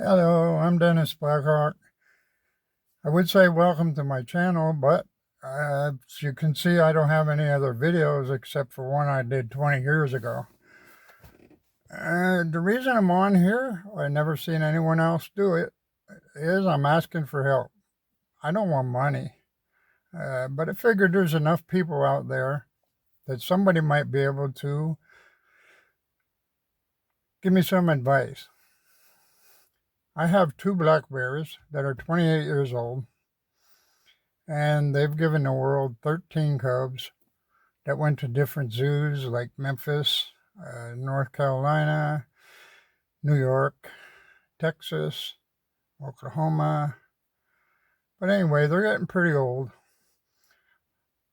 Hello, I'm Dennis Blackhawk. I would say welcome to my channel, but as you can see, I don't have any other videos except for one I did 20 years ago. The reason I'm on here, I've never seen anyone else do it, is I'm asking for help. I don't want money, but I figured there's enough people out there that somebody might be able to give me some advice. I have two black bears that are 28 years old, and they've given the world 13 cubs that went to different zoos like Memphis, North Carolina, New York, Texas, Oklahoma. But anyway, they're getting pretty old.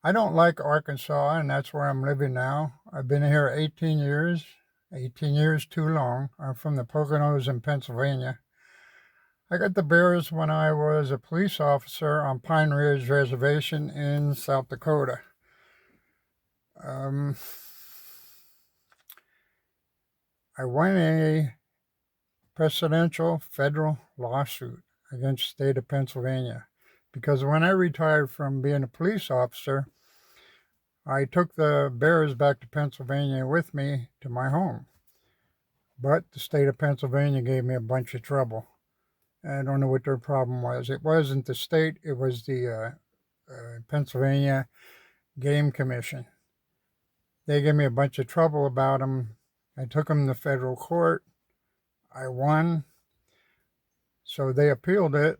I don't like Arkansas, and that's where I'm living now. I've been here 18 years, 18 years too long. I'm from the Poconos in Pennsylvania. I got the bears when I was a police officer on Pine Ridge Reservation in South Dakota. I won a precedential federal lawsuit against the state of Pennsylvania because when I retired from being a police officer, I took the bears back to Pennsylvania with me to my home. But the state of Pennsylvania gave me a bunch of trouble. I don't know what their problem was. It wasn't the state, it was the Pennsylvania Game Commission. They gave me a bunch of trouble about them. I took them to federal court. I won. So they appealed it,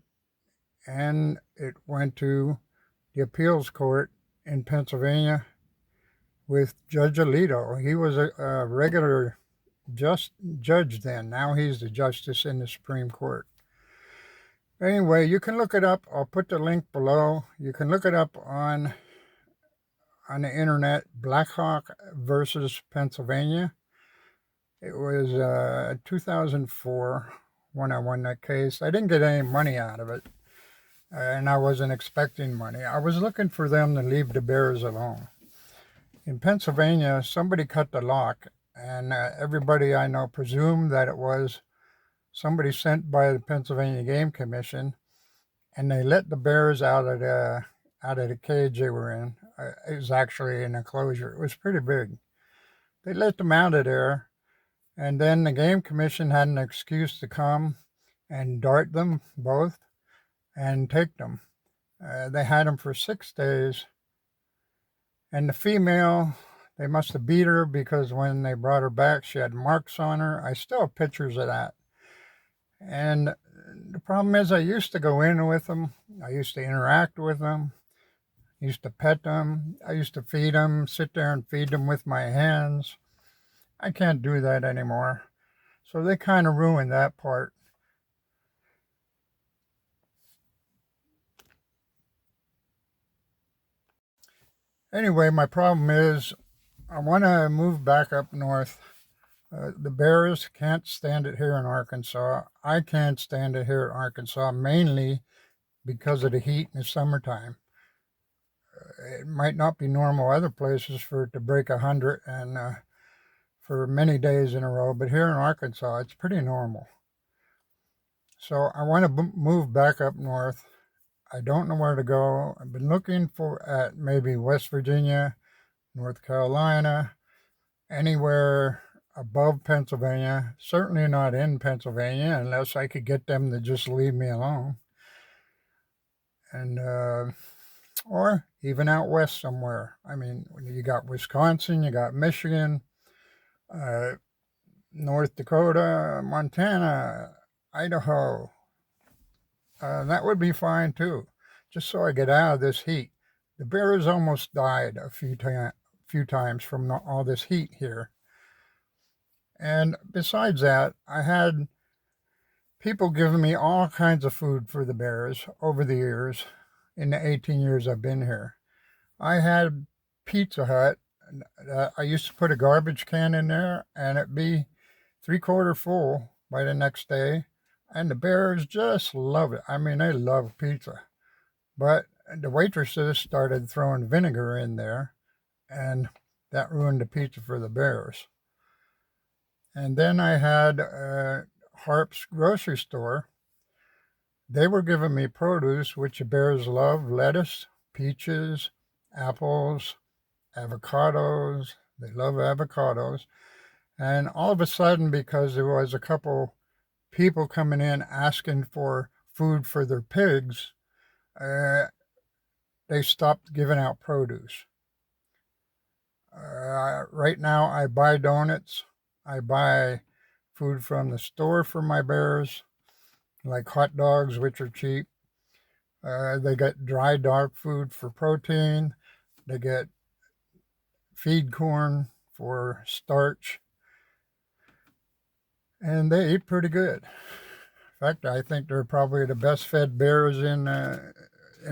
and it went to the appeals court in Pennsylvania with Judge Alito. He was a regular judge then. Now he's the justice in the Supreme Court. Anyway, you can look it up. I'll put the link below. You can look it up on the internet, Blackhawk versus Pennsylvania. It was 2004 when I won that case. I didn't get any money out of it, and I wasn't expecting money. I was looking for them to leave the bears alone. In Pennsylvania, somebody cut the lock, and everybody I know presumed that it was somebody sent by the Pennsylvania Game Commission, and they let the bears out of the cage they were in. It was actually an enclosure. It was pretty big. They let them out of there, and then the Game Commission had an excuse to come and dart them both and take them. They had them for 6 days. And the female, they must have beat her because when they brought her back, she had marks on her. I still have pictures of that. And the problem is I used to go in with them. I used to interact with them. I used to pet them. I used to feed them, sit there and feed them with my hands. I can't do that anymore. So they kind of ruined that part. Anyway, my problem is I want to move back up north. The bears can't stand it here in Arkansas. I can't stand it here in Arkansas, mainly because of the heat in the summertime. It might not be normal other places for it to break 100 and for many days in a row, but here in Arkansas, it's pretty normal. So I want to move back up north. I don't know where to go. I've been looking at maybe West Virginia, North Carolina, anywhere above Pennsylvania. Certainly not in Pennsylvania unless I could get them to just leave me alone. And or even out west somewhere. I mean, you got Wisconsin, you got Michigan, North Dakota, Montana, Idaho. That would be fine too, just so I get out of this heat. The bears almost died a few times from all this heat here. And besides that, I had people giving me all kinds of food for the bears over the years, in the 18 years I've been here. I had Pizza Hut. I used to put a garbage can in there, and it'd be 3/4 full by the next day. And the bears just love it. I mean, they love pizza. But the waitresses started throwing vinegar in there, and that ruined the pizza for the bears. And then I had Harp's grocery store, they were giving me produce, which the bears love: lettuce, peaches, apples, avocados. They love avocados. And all of a sudden, because there was a couple people coming in asking for food for their pigs, they stopped giving out produce. Right now, I buy donuts. I buy food from the store for my bears, like hot dogs, which are cheap. They get dry dog food for protein. They get feed corn for starch. And they eat pretty good. In fact, I think they're probably the best fed bears in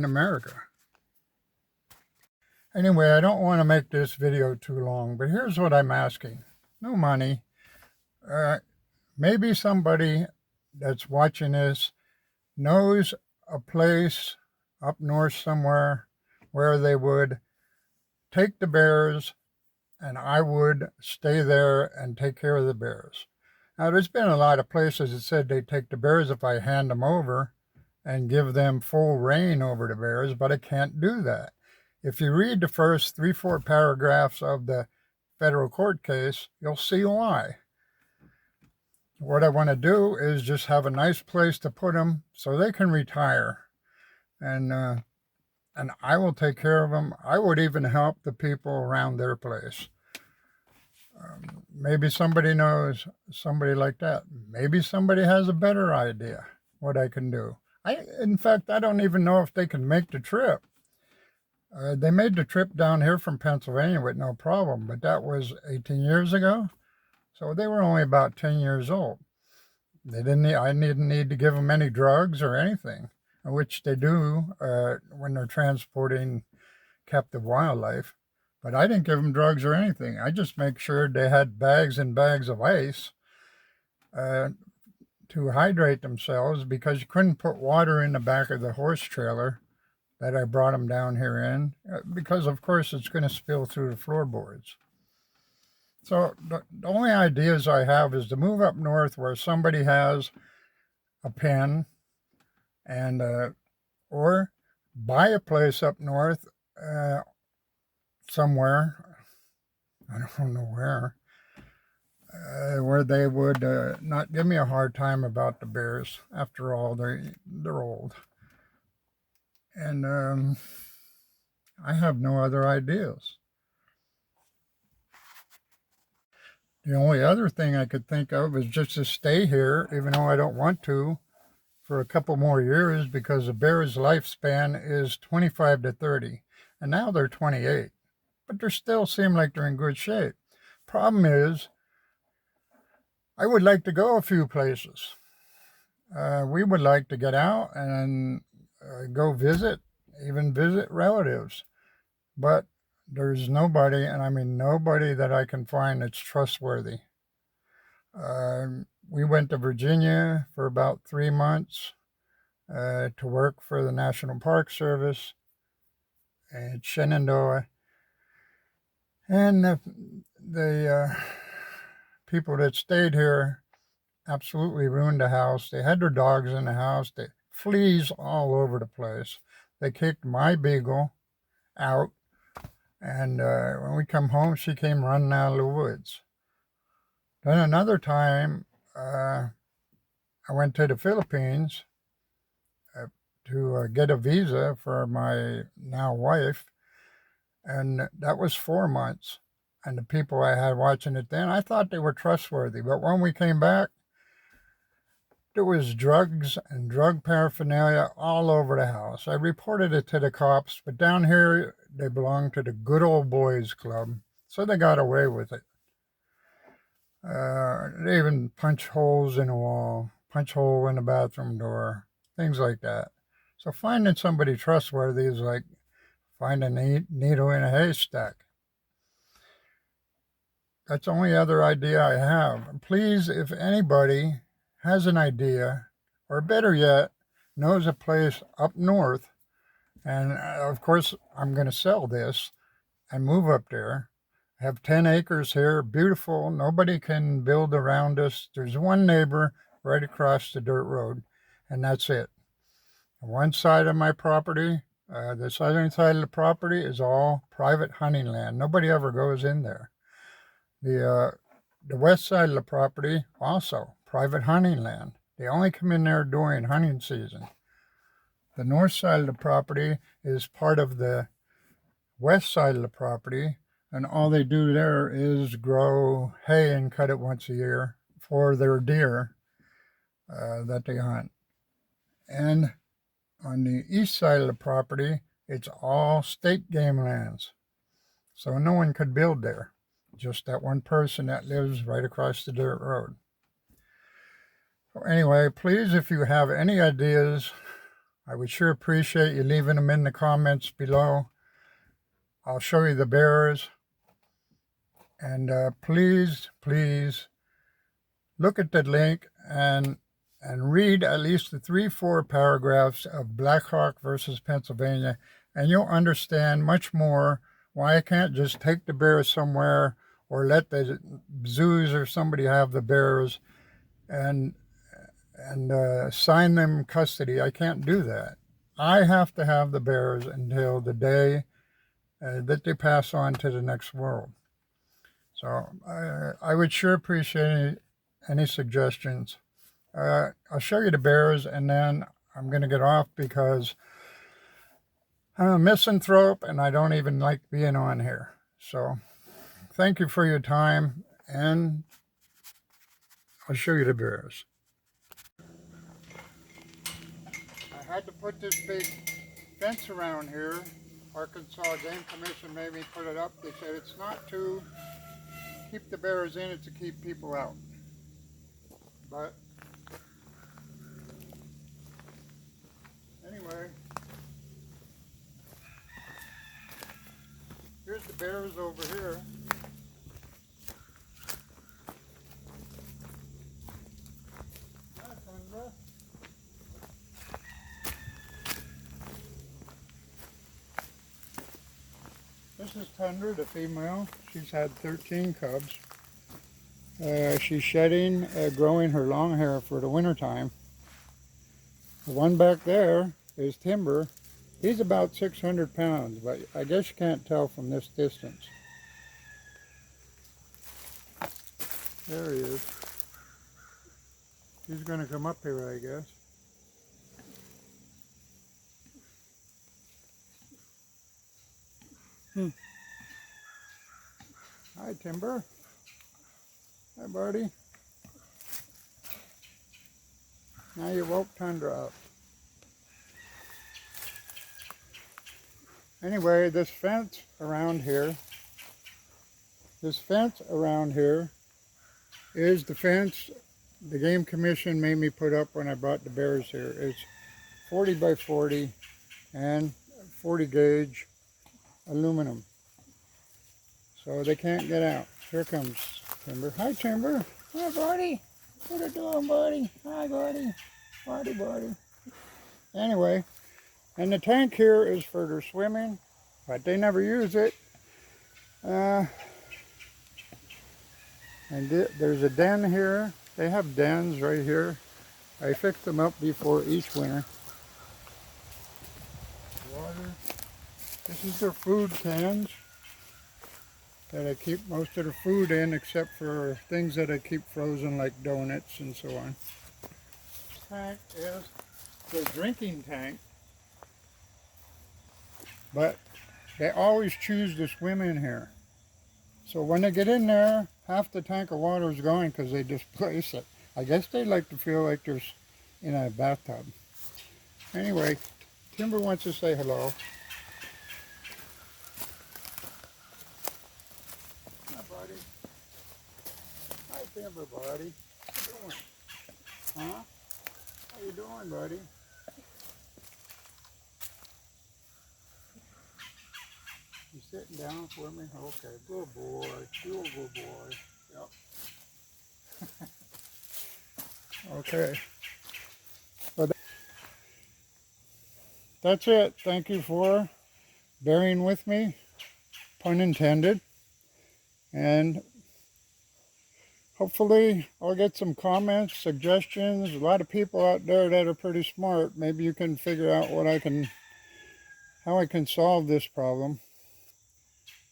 America. Anyway, I don't want to make this video too long, but here's what I'm asking. No money. Maybe somebody that's watching this knows a place up north somewhere where they would take the bears and I would stay there and take care of the bears. Now, there's been a lot of places that said they'd take the bears if I hand them over and give them full reign over the bears, but I can't do that. If you read the first 3-4 paragraphs of the federal court case, you'll see why. What I want to do is just have a nice place to put them so they can retire. And I will take care of them. I would even help the people around their place. Maybe somebody knows somebody like that. Maybe somebody has a better idea what I can do. In fact, I don't even know if they can make the trip. They made the trip down here from Pennsylvania with no problem, but that was 18 years ago. So they were only about 10 years old. I didn't need to give them any drugs or anything, which they do when they're transporting captive wildlife. But I didn't give them drugs or anything. I just make sure they had bags and bags of ice to hydrate themselves, because you couldn't put water in the back of the horse trailer that I brought them down here in, because of course it's going to spill through the floorboards. So the only ideas I have is to move up north where somebody has a pen, and or buy a place up north somewhere, I don't know where they would not give me a hard time about the bears. After all, they're old. And I have no other ideas. The only other thing I could think of is just to stay here, even though I don't want to, for a couple more years, because a bear's lifespan is 25 to 30. And now they're 28. But they still seem like they're in good shape. Problem is, I would like to go a few places. We would like to get out and go visit, even visit relatives. But there's nobody, and I mean nobody, that I can find that's trustworthy. We went to Virginia for about 3 months to work for the National Park Service at Shenandoah. And the people that stayed here absolutely ruined the house. They had their dogs in the house. They fleas all over the place. They kicked my beagle out. And when we come home, she came running out of the woods. Then another time, I went to the Philippines to get a visa for my now wife. And that was 4 months. And the people I had watching it then, I thought they were trustworthy. But when we came back, there was drugs and drug paraphernalia all over the house. I reported it to the cops, but down here, they belong to the Good Old Boys Club, so they got away with it. They even punch holes in the wall, punch hole in the bathroom door, things like that. So finding somebody trustworthy is like finding a needle in a haystack. That's the only other idea I have. Please, if anybody has an idea, or better yet, knows a place up north, and of course I'm going to sell this and move up there. I have 10 acres here, beautiful. Nobody can build around us. There's one neighbor right across the dirt road, and that's it. On one side of my property, the southern side of the property is all private hunting land. Nobody ever goes in there. The west side of the property, also private hunting land. They only come in there during hunting season. The north side of the property is part of the west side of the property, and all they do there is grow hay and cut it once a year for their deer that they hunt. And on the east side of the property, it's all state game lands. So no one could build there. Just that one person that lives right across the dirt road. So anyway, please, if you have any ideas, I would sure appreciate you leaving them in the comments below. I'll show you the bears. And please look at the link and read at least the 3-4 paragraphs of Blackhawk versus Pennsylvania, and you'll understand much more why I can't just take the bears somewhere or let the zoos or somebody have the bears and assign them custody. I can't do that. I have to have the bears until the day that they pass on to the next world. So I would sure appreciate any suggestions. I'll show you the bears, and then I'm going to get off because I'm a misanthrope and I don't even like being on here. So thank you for your time, and I'll show you the bears. I had to put this big fence around here. Arkansas Game Commission made me put it up. They said it's not to keep the bears in, it's to keep people out. But anyway, here's the bears over here. This is Tundra, the female. She's had 13 cubs. She's shedding, growing her long hair for the winter time. The one back there is Timber. He's about 600 pounds, but I guess you can't tell from this distance. There he is. He's going to come up here, I guess. Hi, Timber. Hi, buddy. Now you woke Tundra up. Anyway, this fence around here is the fence the Game Commission made me put up when I brought the bears here. It's 40 by 40 and 40 gauge aluminum. So they can't get out. Here comes Timber. Hi, Timber. Hi, buddy. What are you doing, buddy? Hi, buddy. Buddy. Anyway, and the tank here is for their swimming, but they never use it. And there's a den here. They have dens right here. I fixed them up before each winter. Water. This is their food cans that I keep most of the food in, except for things that I keep frozen like donuts and so on. This tank is the drinking tank, but they always choose to swim in here. So when they get in there, half the tank of water is gone because they displace it. I guess they like to feel like they're in a bathtub. Anyway, Timber wants to say hello. Hi, buddy. Hi, Timber, buddy. How you doing? Huh? How you doing, buddy? You sitting down for me? Okay, good boy. You're a good boy. Yep. Okay. But that's it. Thank you for bearing with me, pun intended. And hopefully I'll get some comments, suggestions. A lot of people out there that are pretty smart. Maybe you can figure out how I can solve this problem.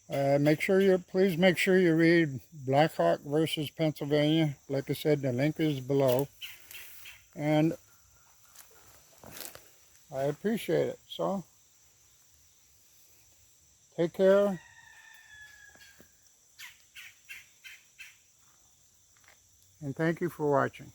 Please make sure you read Blackhawk versus Pennsylvania. Like I said, the link is below. And I appreciate it. So, take care. And thank you for watching.